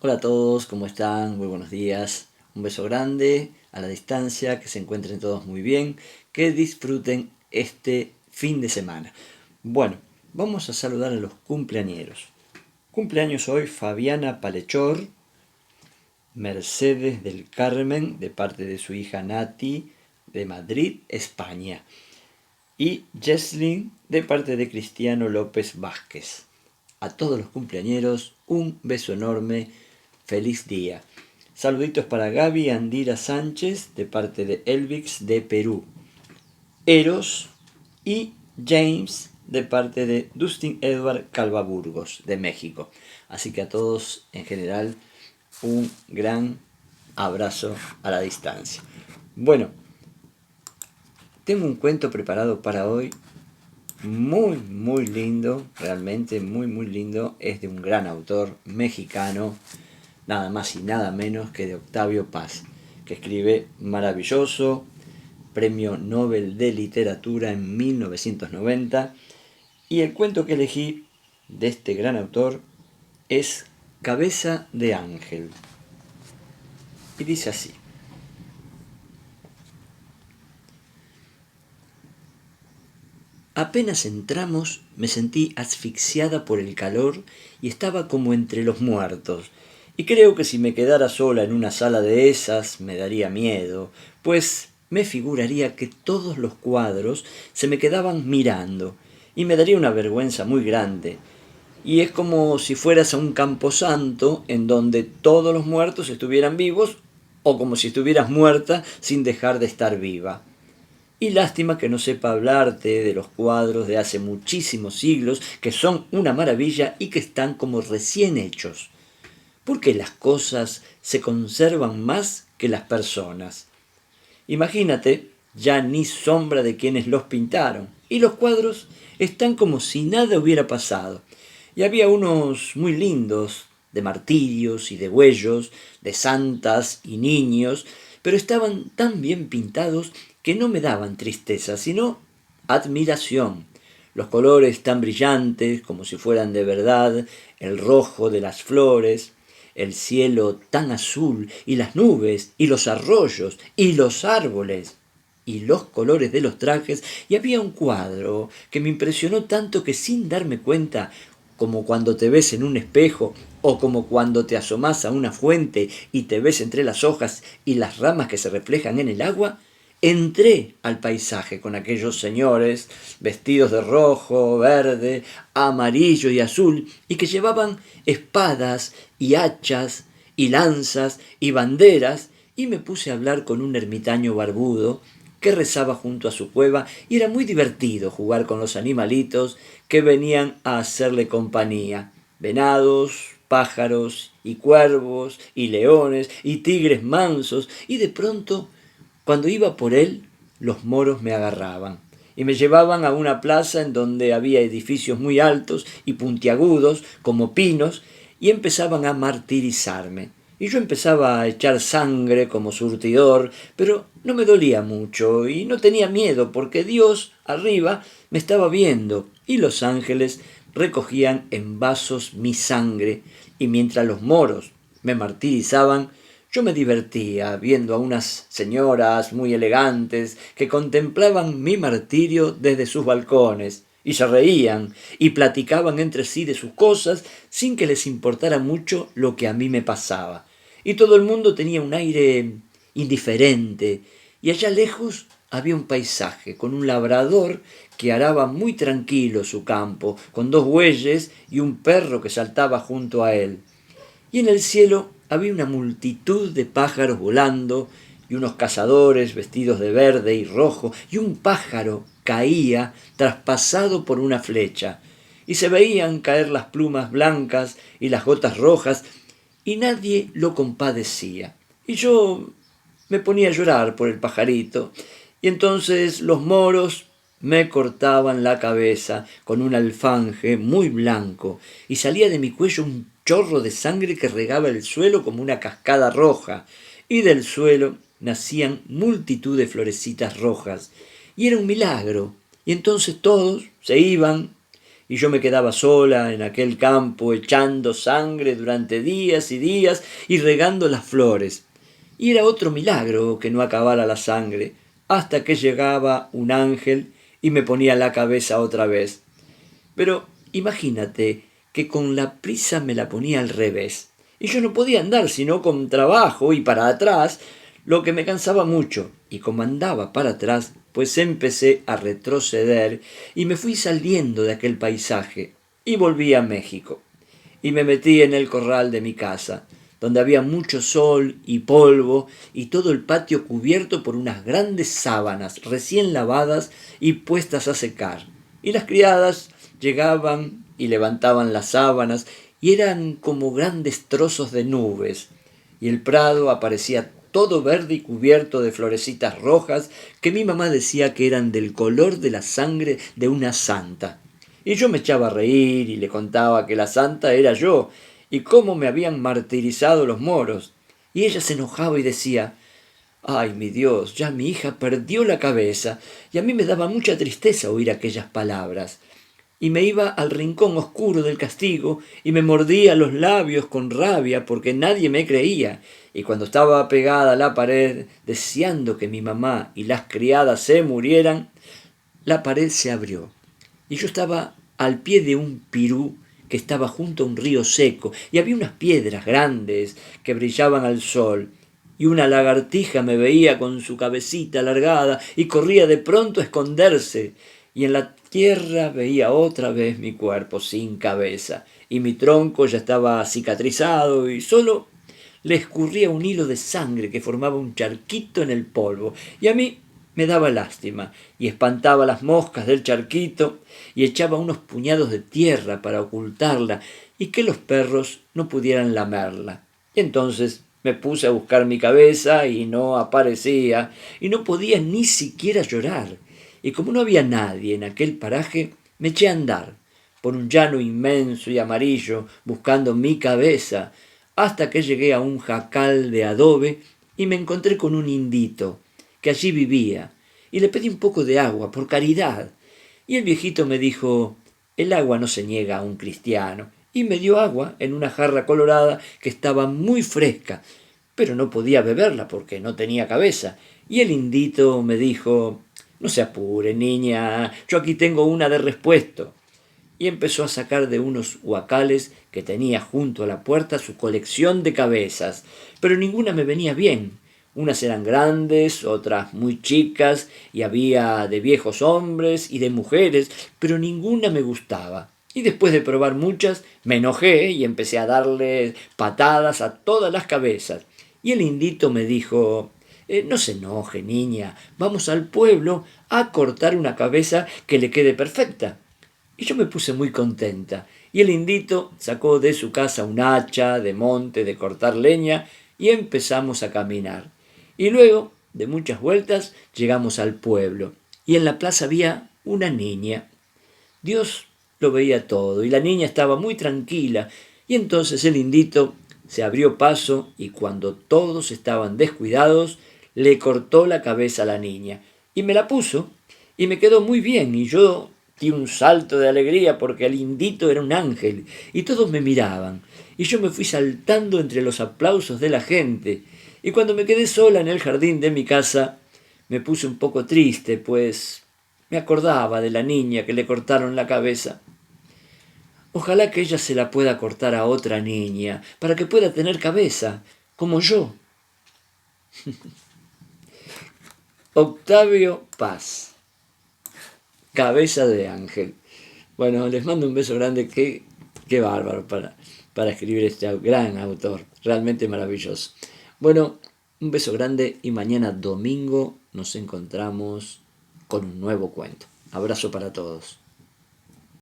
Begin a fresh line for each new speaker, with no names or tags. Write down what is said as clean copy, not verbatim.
Hola a todos, ¿cómo están? Muy buenos días. Un beso grande a la distancia, que se encuentren todos muy bien, que disfruten este fin de semana. Bueno, vamos a saludar a los cumpleañeros. Cumpleaños hoy Fabiana Palechor, Mercedes del Carmen, de parte de su hija Nati, de Madrid, España. Y Jesslyn, de parte de Cristiano López Vázquez. A todos los cumpleañeros, un beso enorme, feliz día. Saluditos para Gaby Andira Sánchez, de parte de Elvix, de Perú. Eros y James, de parte de Dustin Edward Calvaburgos, de México. Así que a todos, en general, un gran abrazo a la distancia. Bueno, tengo un cuento preparado para hoy muy lindo, realmente muy lindo. Es de un gran autor mexicano, nada más y nada menos que de Octavio Paz, que escribe maravilloso, Premio Nobel de Literatura en 1990. Y el cuento que elegí de este gran autor es Cabeza de Ángel. Y dice así: apenas entramos, me sentí asfixiada por el calor y estaba como entre los muertos. Y creo que si me quedara sola en una sala de esas me daría miedo, pues me figuraría que todos los cuadros se me quedaban mirando y me daría una vergüenza muy grande. Y es como si fueras a un camposanto en donde todos los muertos estuvieran vivos, o como si estuvieras muerta sin dejar de estar viva. Y lástima que no sepa hablarte de los cuadros de hace muchísimos siglos, que son una maravilla y que están como recién hechos. Porque las cosas se conservan más que las personas. Imagínate, ya ni sombra de quienes los pintaron. Y los cuadros están como si nada hubiera pasado. Y había unos muy lindos, de martirios y de huellos, de santas y niños, pero estaban tan bien pintados que no me daban tristeza, sino admiración. Los colores tan brillantes como si fueran de verdad, el rojo de las flores, el cielo tan azul y las nubes y los arroyos y los árboles y los colores de los trajes. Y había un cuadro que me impresionó tanto que sin darme cuenta, como cuando te ves en un espejo o como cuando te asomás a una fuente y te ves entre las hojas y las ramas que se reflejan en el agua, entré al paisaje con aquellos señores vestidos de rojo, verde, amarillo y azul, y que llevaban espadas y hachas y lanzas y banderas, y me puse a hablar con un ermitaño barbudo que rezaba junto a su cueva, y era muy divertido jugar con los animalitos que venían a hacerle compañía: venados, pájaros y cuervos y leones y tigres mansos. Y de pronto, cuando iba por él, los moros me agarraban y me llevaban a una plaza en donde había edificios muy altos y puntiagudos como pinos, y empezaban a martirizarme. Y yo empezaba a echar sangre como surtidor, pero no me dolía mucho y no tenía miedo, porque Dios arriba me estaba viendo y los ángeles recogían en vasos mi sangre. Y mientras los moros me martirizaban, yo me divertía viendo a unas señoras muy elegantes que contemplaban mi martirio desde sus balcones, y se reían y platicaban entre sí de sus cosas sin que les importara mucho lo que a mí me pasaba. Y todo el mundo tenía un aire indiferente, y allá lejos había un paisaje con un labrador que araba muy tranquilo su campo, con dos bueyes y un perro que saltaba junto a él. Y en el cielo había una multitud de pájaros volando, y unos cazadores vestidos de verde y rojo, y un pájaro caía traspasado por una flecha, y se veían caer las plumas blancas y las gotas rojas, y nadie lo compadecía. Y yo me ponía a llorar por el pajarito, y entonces los moros me cortaban la cabeza con un alfanje muy blanco, y salía de mi cuello un chorro de sangre que regaba el suelo como una cascada roja, y del suelo nacían multitud de florecitas rojas, y era un milagro. Y entonces todos se iban, y yo me quedaba sola en aquel campo echando sangre durante días y días y regando las flores. Y era otro milagro que no acabara la sangre, hasta que llegaba un ángel y me ponía la cabeza otra vez. Pero imagínate que con la prisa me la ponía al revés, y yo no podía andar sino con trabajo y para atrás, lo que me cansaba mucho, y como andaba para atrás, pues empecé a retroceder y me fui saliendo de aquel paisaje y volví a México. Y me metí en el corral de mi casa, donde había mucho sol y polvo y todo el patio cubierto por unas grandes sábanas recién lavadas y puestas a secar. Y las criadas llegaban y levantaban las sábanas y eran como grandes trozos de nubes. Y el prado aparecía todo verde y cubierto de florecitas rojas que mi mamá decía que eran del color de la sangre de una santa. Y yo me echaba a reír y le contaba que la santa era yo y cómo me habían martirizado los moros. Y ella se enojaba y decía: «Ay, mi Dios, ya mi hija perdió la cabeza», y a mí me daba mucha tristeza oír aquellas palabras. Y me iba al rincón oscuro del castigo y me mordía los labios con rabia porque nadie me creía. Y cuando estaba pegada a la pared, deseando que mi mamá y las criadas se murieran, la pared se abrió y yo estaba al pie de un pirú que estaba junto a un río seco, y había unas piedras grandes que brillaban al sol, y una lagartija me veía con su cabecita alargada y corría de pronto a esconderse, y en la tierra veía otra vez mi cuerpo sin cabeza, y mi tronco ya estaba cicatrizado y solo le escurría un hilo de sangre que formaba un charquito en el polvo, y a mí me daba lástima, y espantaba las moscas del charquito, y echaba unos puñados de tierra para ocultarla, y que los perros no pudieran lamerla. Y entonces me puse a buscar mi cabeza, y no aparecía, y no podía ni siquiera llorar. Y como no había nadie en aquel paraje, me eché a andar por un llano inmenso y amarillo, buscando mi cabeza, hasta que llegué a un jacal de adobe y me encontré con un indito que allí vivía, y le pedí un poco de agua, por caridad. Y el viejito me dijo: «El agua no se niega a un cristiano», y me dio agua en una jarra colorada que estaba muy fresca, pero no podía beberla porque no tenía cabeza. Y el indito me dijo: «No se apure, niña, yo aquí tengo una de respuesto». Y empezó a sacar de unos huacales que tenía junto a la puerta su colección de cabezas, pero ninguna me venía bien. Unas eran grandes, otras muy chicas, y había de viejos hombres y de mujeres, pero ninguna me gustaba. Y después de probar muchas, me enojé y empecé a darle patadas a todas las cabezas. Y el indito me dijo: «No se enoje, niña, vamos al pueblo a cortar una cabeza que le quede perfecta». Y yo me puse muy contenta, y el indito sacó de su casa un hacha de monte de cortar leña, y empezamos a caminar. Y luego, de muchas vueltas, llegamos al pueblo, y en la plaza había una niña. Dios lo veía todo, y la niña estaba muy tranquila, y entonces el indito se abrió paso, y cuando todos estaban descuidados, le cortó la cabeza a la niña, y me la puso, y me quedó muy bien, y yo di un salto de alegría porque el indito era un ángel, y todos me miraban, y yo me fui saltando entre los aplausos de la gente, y cuando me quedé sola en el jardín de mi casa, me puse un poco triste, pues me acordaba de la niña que le cortaron la cabeza. Ojalá que ella se la pueda cortar a otra niña, para que pueda tener cabeza, como yo. Octavio Paz, Cabeza de Ángel. Bueno, les mando un beso grande, qué bárbaro para escribir este gran autor, realmente maravilloso. Bueno, un beso grande y mañana domingo nos encontramos con un nuevo cuento. Abrazo para todos.